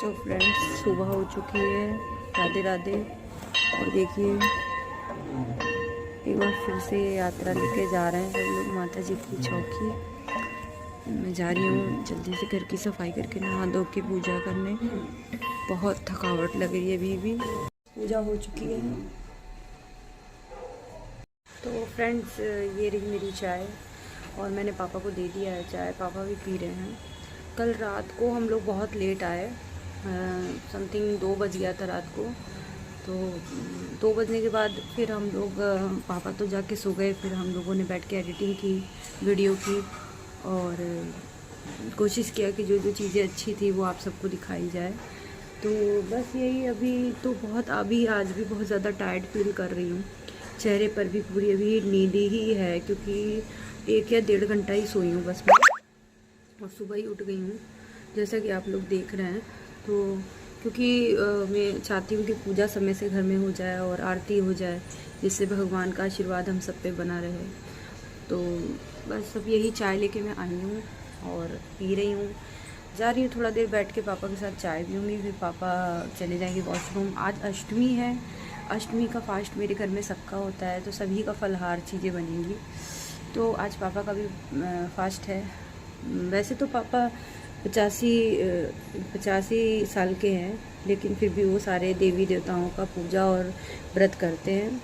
तो फ्रेंड्स सुबह हो चुकी है, राधे राधे। और देखिए एक बार फिर से यात्रा लेके जा रहे हैं सब लोग माता जी की चौकी। मैं जा रही हूँ जल्दी से घर की सफाई करके नहा धो के पूजा करने। बहुत थकावट लग रही है, अभी भी पूजा हो चुकी है। तो फ्रेंड्स ये रही मेरी चाय और मैंने पापा को दे दिया है चाय, पापा भी पी रहे हैं। कल रात को हम लोग बहुत लेट आए, समथिंग 2 बज गया था रात को। तो 2 बजने के बाद फिर हम लोग पापा तो जाके सो गए, फिर हम लोगों ने बैठ के एडिटिंग की, वीडियो की और कोशिश किया कि जो जो चीज़ें अच्छी थी वो आप सबको दिखाई जाए। तो बस यही, अभी तो बहुत आज भी बहुत ज़्यादा टायर्ड फील कर रही हूँ, चेहरे पर भी पूरी अभी नींद ही है, क्योंकि 1 या 1.5 घंटा ही सोई हूँ बस मैं, और सुबह ही उठ गई हूँ जैसा कि आप लोग देख रहे हैं। तो क्योंकि मैं चाहती हूँ कि पूजा समय से घर में हो जाए और आरती हो जाए, जिससे भगवान का आशीर्वाद हम सब पे बना रहे। तो बस अब यही चाय लेके मैं आई हूँ और पी रही हूँ। जा रही हूँ थोड़ा देर बैठ के पापा के साथ चाय पीऊँगी, फिर पापा चले जाएंगे वॉशरूम। आज अष्टमी है, अष्टमी का फास्ट मेरे घर में सबका होता है, तो सभी का फलहार चीज़ें बनेंगी। तो आज पापा का भी फास्ट है। वैसे तो पापा 85 साल के हैं, लेकिन फिर भी वो सारे देवी देवताओं का पूजा और व्रत करते हैं।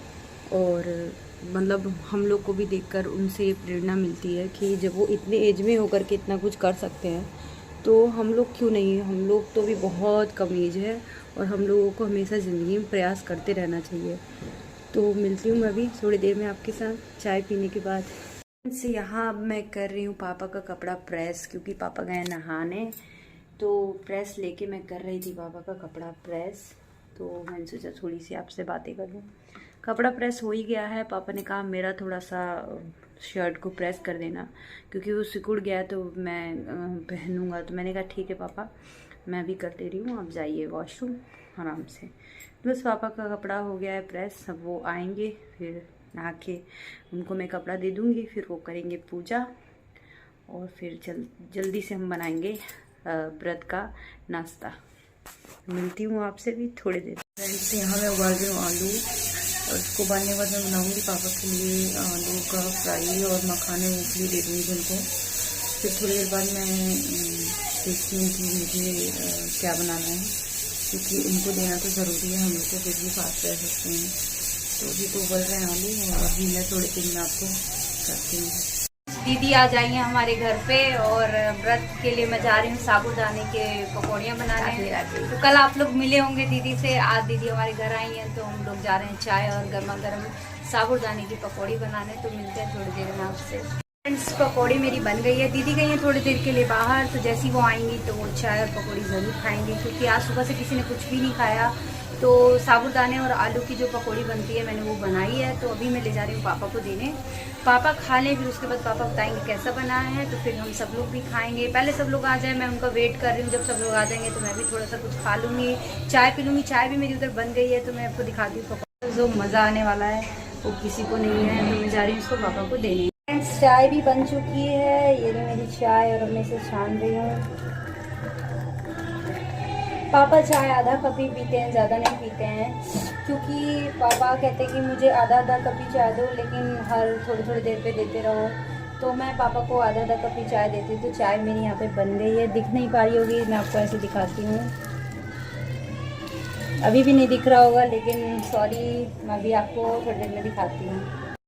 और मतलब हम लोग को भी देखकर उनसे प्रेरणा मिलती है कि जब वो इतने एज में होकर के इतना कुछ कर सकते हैं, तो हम लोग क्यों नहीं। हम लोग तो भी बहुत कम एज है और हम लोगों को हमेशा ज़िंदगी में प्रयास करते रहना चाहिए। तो मिलती हूँ मैं अभी थोड़ी देर में आपके साथ चाय पीने के बाद। से यहाँ अब मैं कर रही हूँ पापा का कपड़ा प्रेस, क्योंकि पापा गए नहाने, तो प्रेस लेके मैं कर रही थी पापा का कपड़ा प्रेस। तो मैंने सोचा थोड़ी सी आपसे बातें कर लूँ। कपड़ा प्रेस हो ही गया है। पापा ने कहा मेरा थोड़ा सा शर्ट को प्रेस कर देना, क्योंकि वो सिकुड़ गया तो मैं पहनूंगा। तो मैंने कहा ठीक है पापा, मैं भी कर दे रही हूँ, आप जाइए वॉशरूम आराम से। बस पापा का कपड़ा हो गया है प्रेस। अब वो आएंगे, फिर नहा के उनको मैं कपड़ा दे दूँगी, फिर वो करेंगे पूजा और फिर जल्दी से हम बनाएंगे व्रत का नाश्ता। मिलती हूँ आपसे भी थोड़ी देर। फ्रेंड्स यहाँ मैं उबाल रही हूँ आलू, और इसको उबालने के बाद मैं बनाऊँगी पापा के लिए आलू का फ्राई, और मखाने मूँगफली दे दूँगी उनको। फिर थोड़ी देर बाद मैं देखती हूँ कि मुझे क्या बनाना है, क्योंकि उनको देना तो ज़रूरी है, हम लोग तो फिर भी फास्ट रह सकते हैं। तो अभी तो उबल रहे हैं आलू, और अभी मैं थोड़ी देर में आपको करती हूँ। दीदी आ जाएंगे हमारे घर पे, और व्रत के लिए मैं जा रही हूँ साबूदाने के पकौड़ियाँ बनाने। तो कल आप लोग मिले होंगे दीदी से, आज दीदी हमारे घर आई हैं, तो हम लोग जा रहे हैं चाय और गर्मा गर्म साबूदाने की पकौड़ी बनाने। तो मिलते हैं थोड़ी देर में आपसे। फ्रेंड्स पकौड़ी मेरी बन गई है, दीदी गई हैं थोड़ी देर के लिए बाहर, तो जैसी वो आएंगी तो वो चाय और पकौड़ी ज़रूर खाएंगे, क्योंकि आज सुबह से किसी ने कुछ भी नहीं खाया। तो साबूदाने और आलू की जो पकौड़ी बनती है मैंने वो बनाई है, तो अभी मैं ले जा रही हूँ पापा को देने। पापा खा लें, फिर उसके बाद पापा बताएंगे कैसा बना है, तो फिर हम सब लोग भी खाएंगे। पहले सब लोग आ जाए, मैं उनका वेट कर रही हूँ। जब सब लोग आ जाएंगे तो मैं भी थोड़ा सा कुछ खा लूँगी, चाय पी लूँगी। चाय भी मेरी उधर बन गई है, तो मैं आपको दिखाती हूँ पकौड़ा। जो मज़ा आने वाला है वो किसी को नहीं है, तो मैं जा रही हूँ उसको पापा को देने। फ्रेंड्स चाय भी बन चुकी है, ये मेरी चाय, और अब मैं इसे छान रही हूँ। पापा चाय आधा कप ही पीते हैं, ज़्यादा नहीं पीते हैं, क्योंकि पापा कहते हैं कि मुझे आधा कप ही चाय दो, लेकिन हर थोड़ी देर पे देते रहो। तो मैं पापा को आधा कप ही चाय देती हूँ। तो चाय मेरी यहाँ पे बन गई है, दिख नहीं पा रही होगी, मैं आपको ऐसे दिखाती हूँ। अभी भी नहीं दिख रहा होगा, लेकिन सॉरी, मैं भी आपको थोड़ी देर में दिखाती हूँ।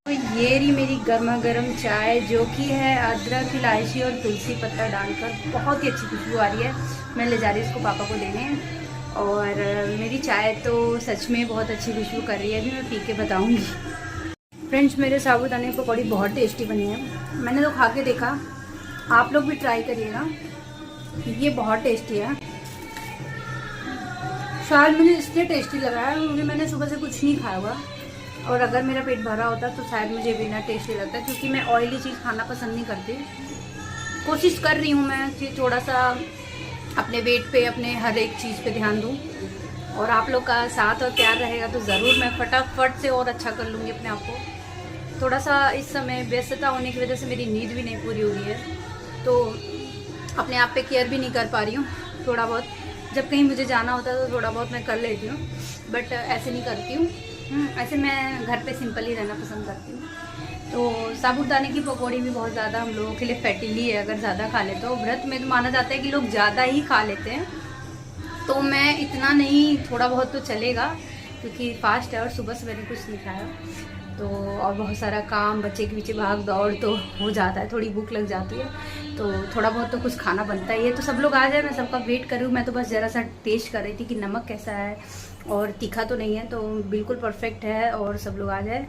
तो ये रही मेरी गर्मा गर्म चाय, जो कि है अदरक, इलायची और तुलसी पत्ता डालकर, बहुत ही अच्छी खुशबू आ रही है। मैं ले जा रही हूँ इसको पापा को देने, और मेरी चाय तो सच में बहुत अच्छी खुशबू कर रही है, अभी मैं पी के बताऊँगी। फ्रेंड्स मेरे साबूदाने की पकौड़ी बहुत टेस्टी बनी है, मैंने तो खा के देखा, आप लोग भी ट्राई करिएगा, ये बहुत टेस्टी है। शायद मुझे इसलिए टेस्टी लगा है क्योंकि मैंने सुबह से कुछ नहीं खाया हुआ, और अगर मेरा पेट भरा होता तो शायद मुझे बिना टेस्टी लगता, क्योंकि मैं ऑयली चीज़ खाना पसंद नहीं करती। कोशिश कर रही हूँ मैं कि थोड़ा सा अपने वेट पे, अपने हर एक चीज़ पे ध्यान दूँ, और आप लोग का साथ और प्यार रहेगा तो ज़रूर मैं फटाफट से और अच्छा कर लूँगी अपने आप को। थोड़ा सा इस समय व्यस्तता होने की वजह से मेरी नींद भी नहीं पूरी हुई है, तो अपने आप पे केयर भी नहीं कर पा रही हूँ थोड़ा बहुत। जब कहीं मुझे जाना होता है तो थोड़ा बहुत मैं कर लेती हूँ, बट ऐसे नहीं करती हूँ। ऐसे मैं घर पे सिंपल ही रहना पसंद करती हूँ। तो साबूदाने की पकौड़ी भी बहुत ज़्यादा हम लोगों के लिए फैटिली है, अगर ज़्यादा खा लेते हो। व्रत में तो माना जाता है कि लोग ज़्यादा ही खा लेते हैं, तो मैं इतना नहीं, थोड़ा बहुत तो चलेगा क्योंकि फास्ट है और सुबह से मैंने कुछ नहीं खाया। तो और बहुत सारा काम, बच्चे के पीछे भाग दौड़ तो हो जाता है, थोड़ी भूख लग जाती है, तो थोड़ा बहुत तो कुछ खाना बनता ही है। तो सब लोग आ जाए, मैं सबका वेट कर रही हूँ। मैं तो बस ज़रा सा टेस्ट कर रही थी कि नमक कैसा है और तीखा तो नहीं है, तो बिल्कुल परफेक्ट है। और सब लोग आ जाए,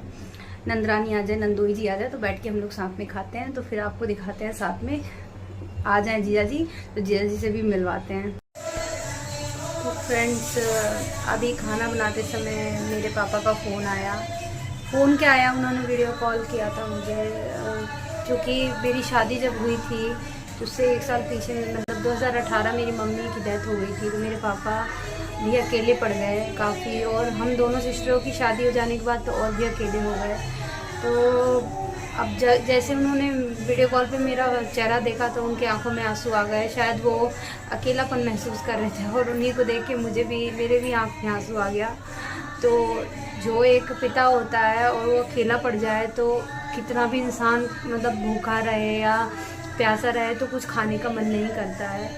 नंदरानी आ जाए, नंदोई जी आ जाए, तो बैठ के हम लोग साथ में खाते हैं। तो फिर आपको दिखाते हैं साथ में। आ जाएँ जीजा जी, तो जीजा जी से भी मिलवाते हैं। तो फ्रेंड्स, अभी खाना बनाते समय मेरे पापा का फ़ोन आया। फ़ोन क्या आया, उन्होंने वीडियो कॉल किया था मुझे, क्योंकि मेरी शादी जब हुई थी तो उससे 1 साल पीछे, मतलब 2018 मेरी मम्मी की डेथ हो गई थी। तो मेरे पापा भी अकेले पड़ गए काफ़ी, और हम दोनों सिस्टरों की शादी हो जाने के बाद तो और भी अकेले हो गए। तो अब जैसे उन्होंने वीडियो कॉल पे मेरा चेहरा देखा तो उनकी आंखों में आंसू आ गए। शायद वो अकेलापन महसूस कर रहे थे, और उन्हीं को देख के मेरे भी आँख में आंसू आ गया। तो जो एक पिता होता है और वो अकेला पड़ जाए, तो कितना भी इंसान मतलब भूखा रहे या प्यासा रहे तो कुछ खाने का मन नहीं करता है।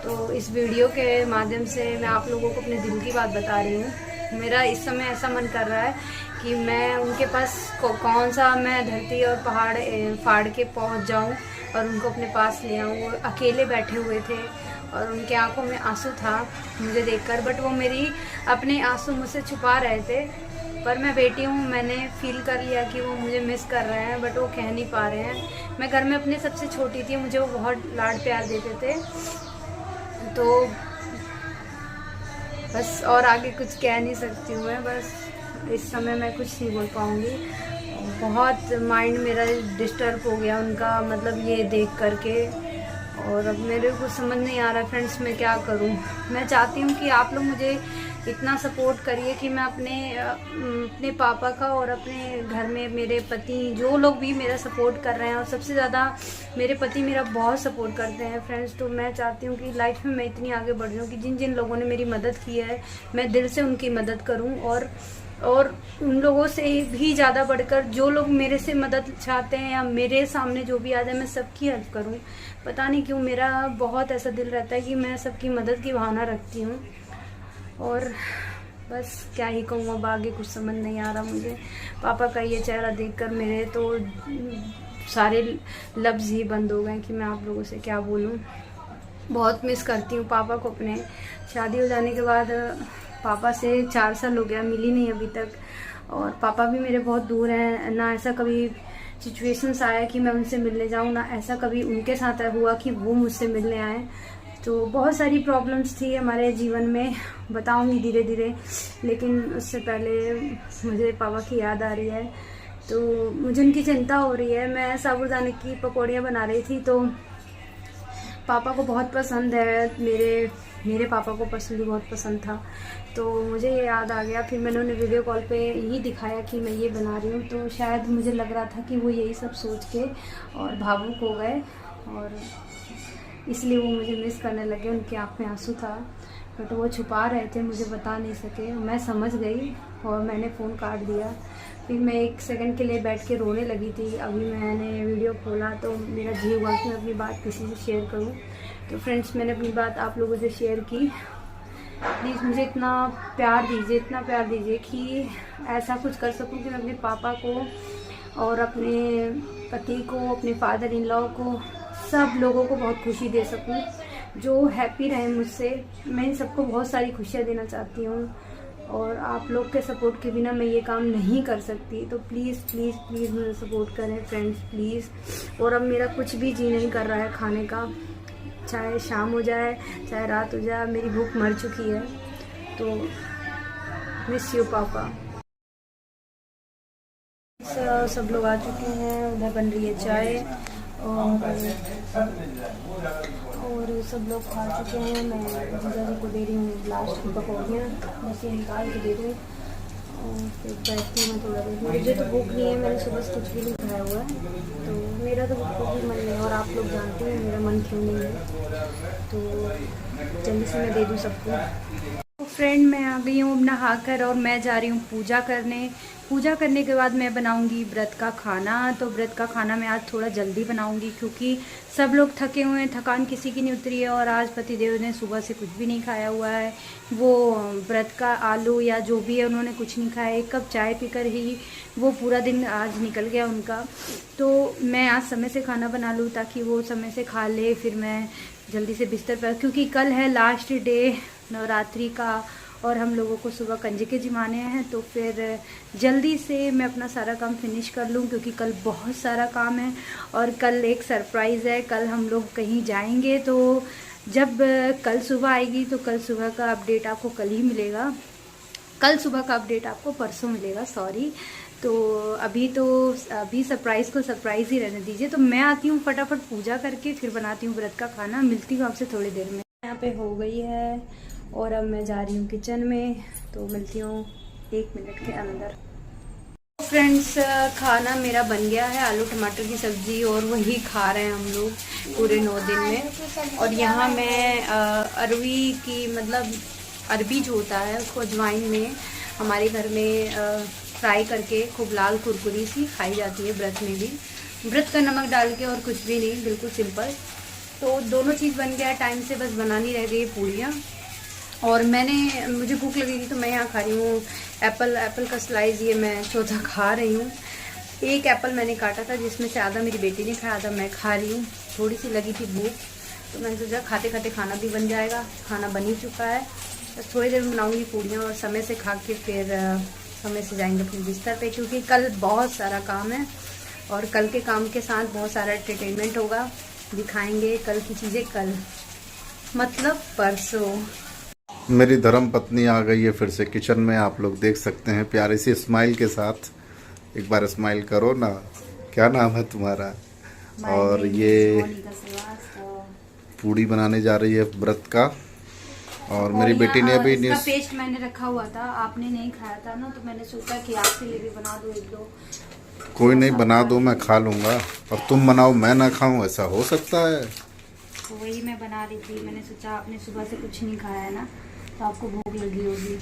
तो इस वीडियो के माध्यम से मैं आप लोगों को अपने दिल की बात बता रही हूँ। मेरा इस समय ऐसा मन कर रहा है कि मैं उनके पास कौन सा मैं धरती और पहाड़ फाड़ के पहुँच जाऊँ और उनको अपने पास ले आऊँ। वो अकेले बैठे हुए थे और उनके आंखों में आंसू था मुझे देखकर, बट वो मेरी अपने आंसू मुझसे छुपा रहे थे। पर मैं बेटी हूँ, मैंने फील कर लिया कि वो मुझे मिस कर रहे हैं, बट वो कह नहीं पा रहे हैं। मैं घर में अपने सबसे छोटी थी, मुझे वो बहुत लाड प्यार देते थे। तो बस और आगे कुछ कह नहीं सकती हूँ मैं, बस इस समय मैं कुछ नहीं बोल पाऊँगी। बहुत माइंड मेरा डिस्टर्ब हो गया उनका मतलब ये देख करके, और अब मेरे को समझ नहीं आ रहा फ्रेंड्स मैं क्या करूं। मैं चाहती हूं कि आप लोग मुझे इतना सपोर्ट करिए कि मैं अपने पापा का और अपने घर में मेरे पति, जो लोग भी मेरा सपोर्ट कर रहे हैं, और सबसे ज़्यादा मेरे पति मेरा बहुत सपोर्ट करते हैं फ्रेंड्स। तो मैं चाहती हूं कि लाइफ में मैं इतनी आगे बढ़ जाऊँ कि जिन जिन लोगों ने मेरी मदद की है, मैं दिल से उनकी मदद करूँ, और उन लोगों से भी ज़्यादा बढ़कर जो लोग मेरे से मदद चाहते हैं या मेरे सामने जो भी आ जाए, मैं सबकी हेल्प करूं। पता नहीं क्यों मेरा बहुत ऐसा दिल रहता है कि मैं सबकी मदद की भावना रखती हूं, और बस क्या ही कहूँ, अब आगे कुछ समझ नहीं आ रहा मुझे। पापा का ये चेहरा देखकर मेरे तो सारे लफ्ज़ ही बंद हो गए कि मैं आप लोगों से क्या बोलूँ। बहुत मिस करती हूँ पापा को। अपने शादी हो जाने के बाद पापा से 4 साल हो गया, मिली नहीं अभी तक, और पापा भी मेरे बहुत दूर हैं। ना ऐसा कभी सिचुएशंस आया कि मैं उनसे मिलने जाऊं, ना ऐसा कभी उनके साथ हुआ कि वो मुझसे मिलने आए। तो बहुत सारी प्रॉब्लम्स थी हमारे जीवन में, बताऊंगी धीरे धीरे, लेकिन उससे पहले मुझे पापा की याद आ रही है। तो मुझे उनकी चिंता हो रही है। मैं साबूदाने की पकौड़ियाँ बना रही थी, तो पापा को बहुत पसंद है, मेरे पापा को पर्सनली बहुत पसंद था। तो मुझे ये याद आ गया, फिर मैंने उन्हें वीडियो कॉल पे यही दिखाया कि मैं ये बना रही हूँ। तो शायद मुझे लग रहा था कि वो यही सब सोच के और भावुक हो गए, और इसलिए वो मुझे मिस करने लगे। उनकी आँख में आंसू था, बट वो छुपा रहे थे, मुझे बता नहीं सके। मैं समझ गई और मैंने फ़ोन काट दिया। फिर मैं 1 सेकंड के लिए बैठ के रोने लगी थी। अभी मैंने वीडियो खोला तो मेरा जी हुआ कि मैं अपनी बात किसी से शेयर करूं। तो फ्रेंड्स, मैंने अपनी बात आप लोगों से शेयर की। प्लीज़ मुझे इतना प्यार दीजिए कि ऐसा कुछ कर सकूं कि मैं अपने पापा को और अपने पति को, अपने फादर इन लॉ को, सब लोगों को बहुत खुशी दे सकूं, जो हैप्पी रहे मुझसे। मैं इन सबको बहुत सारी खुशियाँ देना चाहती हूँ, और आप लोग के सपोर्ट के बिना मैं ये काम नहीं कर सकती। तो प्लीज़ प्लीज़ प्लीज़ मुझे सपोर्ट करें फ्रेंड्स, प्लीज़। और अब मेरा कुछ भी जी नहीं कर रहा है खाने का, चाहे शाम हो जाए चाहे रात हो जाए, मेरी भूख मर चुकी है। तो मिस यू पापा। सब लोग आ चुके हैं, उधर बन रही है चाय, और सब लोग खा चुके हैं। मैं जीजा जी को दे रही हूँ लास्ट की पकौड़ियाँ, बस ये निकाल के दे दूँ और फिर बैठती हूँ थोड़ा देर। मुझे तो भूख नहीं है, मैंने सुबह से कुछ भी नहीं खाया हुआ है, तो मेरा तो बिल्कुल भी मन नहीं है, और आप लोग जानते हैं मेरा मन क्यों नहीं है। तो जल्दी से मैं दे दूँ सबको। तो फ्रेंड मैं आ गई हूँ नहा कर और मैं जा रही हूँ पूजा करने। पूजा करने के बाद मैं बनाऊँगी व्रत का खाना। तो व्रत का खाना मैं आज थोड़ा जल्दी बनाऊँगी क्योंकि सब लोग थके हुए हैं, थकान किसी की नहीं उतरी है। और आज पतिदेव ने सुबह से कुछ भी नहीं खाया हुआ है। वो व्रत का आलू या जो भी है उन्होंने कुछ नहीं खाया, 1 कप चाय पीकर ही वो पूरा दिन आज निकल गया उनका। तो मैं आज समय से खाना बना लूँ ताकि वो समय से खा ले, फिर मैं जल्दी से बिस्तर पर, क्योंकि कल है लास्ट डे नवरात्रि का और हम लोगों को सुबह कंजके जिमाने हैं। तो फिर जल्दी से मैं अपना सारा काम फिनिश कर लूँ क्योंकि कल बहुत सारा काम है। और कल एक सरप्राइज़ है, कल हम लोग कहीं जाएंगे। तो जब कल सुबह आएगी तो कल सुबह का अपडेट आपको कल ही मिलेगा, कल सुबह का अपडेट आपको परसों मिलेगा, सॉरी। तो अभी सरप्राइज़ को सरप्राइज़ ही रहने दीजिए। तो मैं आती हूँ फटाफट पूजा करके, फिर बनाती हूँ व्रत का खाना। मिलती हूँ आपसे थोड़ी देर में। यहाँ पे हो गई है और अब मैं जा रही हूँ किचन में, तो मिलती हूँ 1 मिनट के अंदर। फ्रेंड्स खाना मेरा बन गया है, आलू टमाटर की सब्ज़ी, और वही खा रहे हैं हम लोग पूरे 9 दिन में। और यहाँ मैं अरवी की, मतलब अरबी जो होता है उसको अजवाइन में हमारे घर में फ्राई करके खूब लाल कुरकुरी सी खाई जाती है व्रत में भी, व्रत का नमक डाल के, और कुछ भी नहीं, बिल्कुल सिंपल। तो दोनों चीज़ बन गया टाइम से, बस बनानी रह गई पूड़ियाँ। और मुझे भूख लगी थी तो मैं यहाँ खा रही हूँ एप्पल का स्लाइस, ये मैं चौथा खा रही हूँ। 1 एप्पल मैंने काटा था जिसमें से आधा मेरी बेटी ने खाया, आधा मैं खा रही हूँ। थोड़ी सी लगी थी भूख तो मैंने सोचा खाते खाते खाना भी बन जाएगा। खाना बन ही चुका है, बस थोड़ी देर में बनाऊँगी पूड़ियाँ और समय से खा के फिर समय से जाएंगे अपने बिस्तर पे, क्योंकि कल बहुत सारा काम है। और कल के काम के साथ बहुत सारा एंटरटेनमेंट होगा, दिखाएंगे कल की चीज़ें कल, मतलब परसों। मेरी धर्म पत्नी आ गई है फिर से किचन में, आप लोग देख सकते हैं प्यारी सी स्माइल के साथ। एक बार स्माइल करो ना, क्या नाम है तुम्हारा? और ये पूड़ी बनाने जा रही है व्रत का। और मेरी बेटी ने अभी इसका पेस्ट मैंने रखा हुआ था, आपने नहीं खाया था ना, तो मैंने सोचा कि आपके लिए भी बना दो 1-2। कोई नहीं, बना दो, मैं खा लूँगा। और तुम बनाओ मैं ना खाऊं, ऐसा हो सकता है? तो वही मैं बना रही थी, मैंने सोचा आपने सुबह से कुछ नहीं खाया है ना, तो आपको भूख लगी होगी।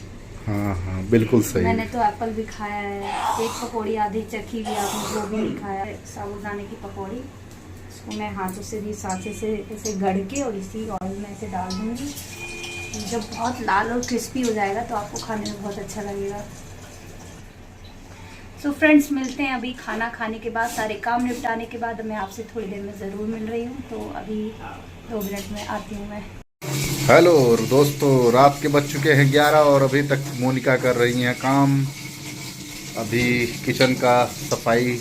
हाँ हाँ बिल्कुल सही। मैंने तो एप्पल भी खाया है, 1 पकौड़ी आधी चखी भी, आपने जो भी नहीं खाया है। साबूदाने की पकौड़ी, इसको मैं हाथों से भी सांचे से ऐसे गढ़ के और इसी ऑयल में ऐसे डाल दूँगी। जब बहुत लाल और क्रिस्पी हो जाएगा तो आपको खाने में बहुत अच्छा लगेगा। सो फ्रेंड्स मिलते हैं अभी खाना खाने के बाद, सारे काम निपटाने के बाद। मैं आपसे थोड़ी देर में ज़रूर मिल रही हूँ, तो अभी 2 मिनट में आती हूँ मैं। हेलो दोस्तों, रात के बज चुके हैं 11 और अभी तक मोनिका कर रही हैं काम। अभी किचन का सफाई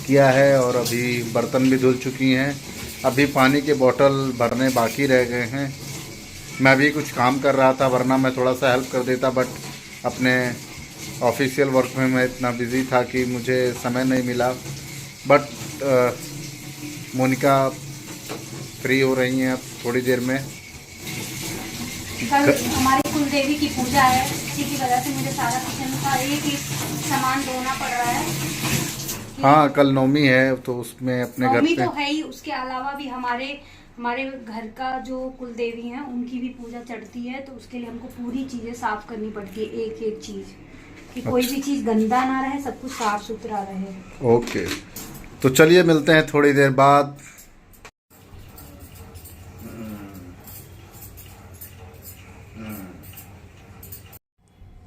किया है और अभी बर्तन भी धुल चुकी हैं। अभी पानी के बोतल भरने बाकी रह गए हैं। मैं भी कुछ काम कर रहा था, वरना मैं थोड़ा सा हेल्प कर देता, बट अपने ऑफिशियल वर्क में मैं इतना बिज़ी था कि मुझे समय नहीं मिला। बट मोनिका फ्री हो रही हैं अब थोड़ी देर में। कल हमारी कुलदेवी की पूजा है, इसी की वजह से मुझे सारा किचन का एक ही सामान धोना पड़ रहा है। हाँ कल नवमी है तो उसमें अपने घर पे तो है ही, उसके अलावा भी हमारे घर का जो कुलदेवी हैं उनकी भी पूजा चढ़ती है, तो उसके लिए हमको पूरी चीज़ें साफ करनी पड़ती है, एक एक चीज़, कि कोई भी चीज़ गंदा ना रहे, सब कुछ साफ सुथरा रहे। ओके, तो चलिए मिलते हैं थोड़ी देर बाद।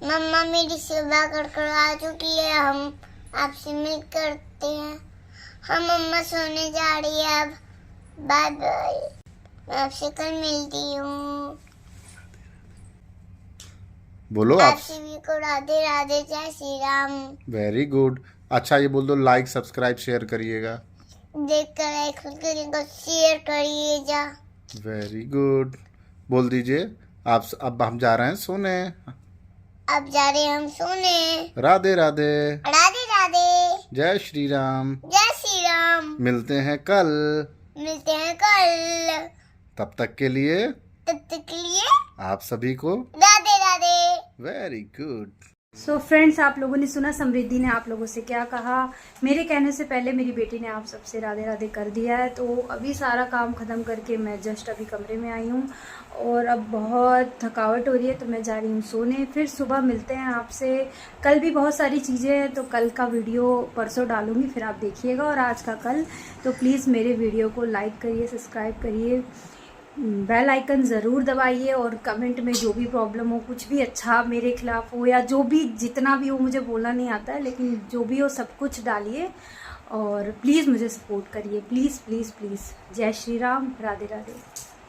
मम्मा मेरी सेवा कर आ चुकी है, हम आपसे मिल करते हैं। हम मम्मा सोने जा रही है अब, बाय बाय, मैं आपसे कल मिलती हूँ। बोलो आप सभी को राधे राधे, जय श्री राम। Very good. अच्छा ये बोल दो, लाइक सब्सक्राइब शेयर करिएगा। देख कर लाइक करिएगा, शेयर करिएगा। Very good. बोल दीजिए आप, अब हम जा रहे हैं सोने। अब जा रहे हम सोने। राधे राधे। राधे राधे। जय श्री राम। जय श्री राम। मिलते हैं कल। मिलते हैं कल। तब तक के लिए आप सभी को Radhe Radhe. Radhe. Very good. So friends, आप लोगों ने सुना समृद्धि ने आप लोगों से क्या कहा। मेरे कहने से पहले मेरी बेटी ने आप सबसे राधे राधे कर दिया है। तो अभी सारा काम ख़त्म करके मैं जस्ट अभी कमरे में आई हूँ और अब बहुत थकावट हो रही है, तो मैं जा रही हूँ सोने। फिर सुबह मिलते हैं आपसे। कल भी बहुत सारी चीज़ें हैं, तो कल का वीडियो परसों डालूँगी, फिर आप देखिएगा। और आज का कल, तो प्लीज़ मेरे वीडियो को लाइक करिए, सब्सक्राइब करिए, बेल आइकन ज़रूर दबाइए। और कमेंट में जो भी प्रॉब्लम हो, कुछ भी अच्छा मेरे खिलाफ हो या जो भी जितना भी हो, मुझे बोलना नहीं आता है, लेकिन जो भी हो सब कुछ डालिए और प्लीज़ मुझे सपोर्ट करिए। Please please please. जय श्री राम, राधे राधे।